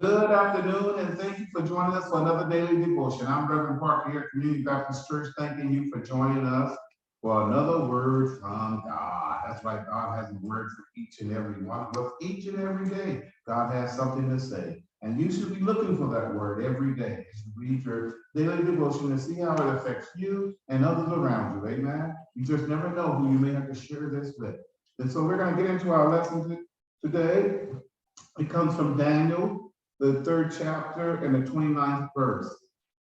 Good afternoon, and thank you for joining us for another daily devotion. I'm Reverend Parker here at Community Baptist Church, thanking you for joining us for another word from God. That's right, God has a word for each and every one of us. Each and every day, God has something to say. And you should be looking for that word every day as you read your daily devotion and see how it affects you and others around you. Amen. You just never know who you may have to share this with. And so we're going to get into our lesson today. It comes from Daniel, the 3rd chapter and the 29th verse.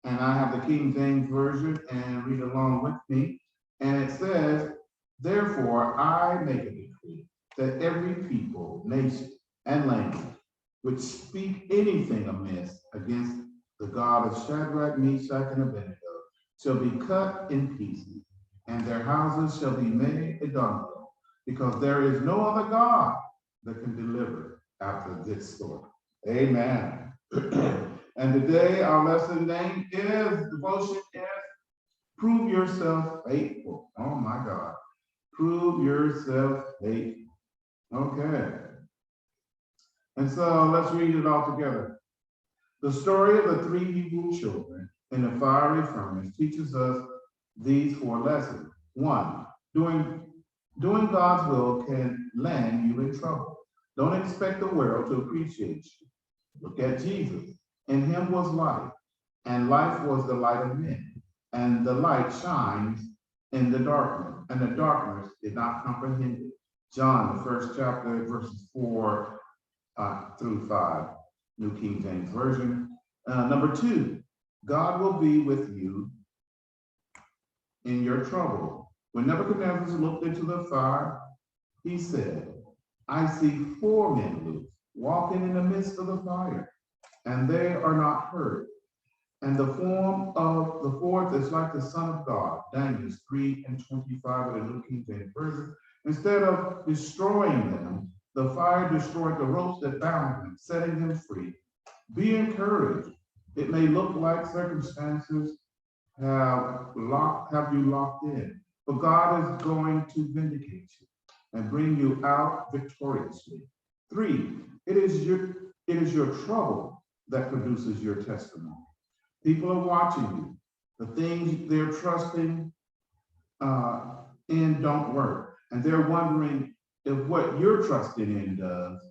And I have the King James Version, and read along with me. And it says, therefore I make a decree that every people, nation, and language which speak anything amiss against the God of Shadrach, Meshach, and Abednego shall be cut in pieces, and their houses shall be made a dunghill, because there is no other God that can deliver after this sort. Amen. And today our lesson name is, devotion is, prove yourself faithful. Oh my God. Prove yourself faithful. Okay. And so let's read it all together. The story of the 3 Hebrew children in the fiery furnace teaches us these 4 lessons. 1, doing God's will can land you in trouble. Don't expect the world to appreciate you. Look at Jesus. In him was life, and life was the light of men. And the light shines in the darkness, and the darkness did not comprehend it. John, the 1st chapter, verses 4 through 5, New King James Version. Number 2, God will be with you in your trouble. When Nebuchadnezzar looked into the fire, he said, I see 4 men loose, walking in the midst of the fire, and they are not hurt. And the form of the 4th is like the Son of God, Daniel 3:25 of the New King James Version. Instead of destroying them, the fire destroyed the ropes that bound them, setting them free. Be encouraged. It may look like circumstances have you locked in, but God is going to vindicate you and bring you out victoriously. 3, it is your trouble that produces your testimony. People are watching you. The things they're trusting in don't work, and they're wondering if what you're trusting in does.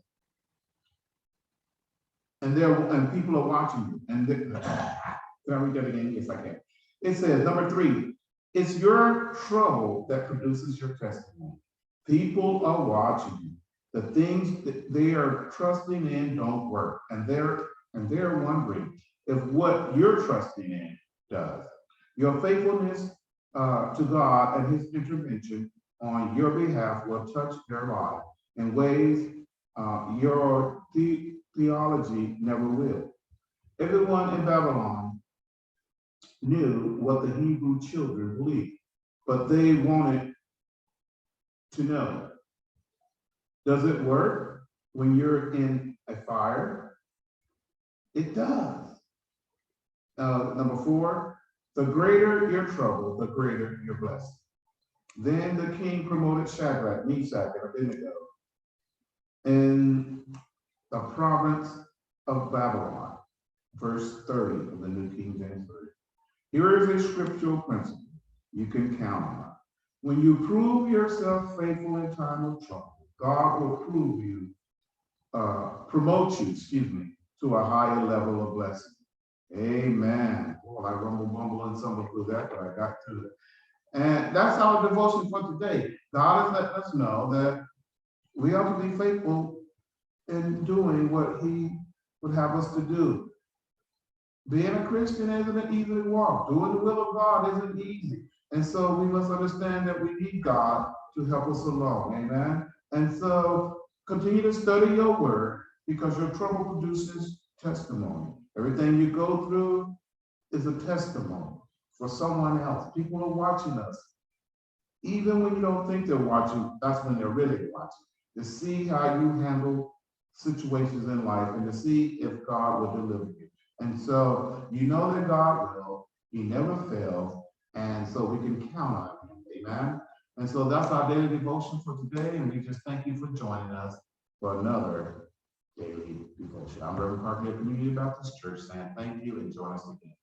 And people are watching you. And can I read that again? Yes, I can. It says, number 3, it's your trouble that produces your testimony. People are watching you. The things that they are trusting in don't work, and they're wondering if what you're trusting in does. Your faithfulness to God and his intervention on your behalf will touch their life in ways your theology never will. Everyone in Babylon knew what the Hebrew children believed, but they wanted to know, does it work when you're in a fire? It does. Number 4, the greater your trouble, the greater your blessing. Then the king promoted Shadrach, Meshach, and Abednego in the province of Babylon, verse 30 of the New King James Version. Here is a scriptural principle you can count on. When you prove yourself faithful in time of trouble, God will promote you, to a higher level of blessing. Amen. Well, I rumble and stumble through that, but I got to it. And that's our devotion for today. God has let us know that we ought to be faithful in doing what he would have us to do. Being a Christian isn't an easy walk. Doing the will of God isn't easy. And so we must understand that we need God to help us along. Amen. And so continue to study your word, because your trouble produces testimony. Everything you go through is a testimony for someone else. People are watching us. Even when you don't think they're watching, that's when they're really watching. To see how you handle situations in life and to see if God will deliver you. And so you know that God will. He never fails. And so we can count on him. Amen. And so that's our daily devotion for today. And we just thank you for joining us for another daily devotion. Devotion. I'm Reverend Parker, Community Baptist Church, saying thank you and join us again.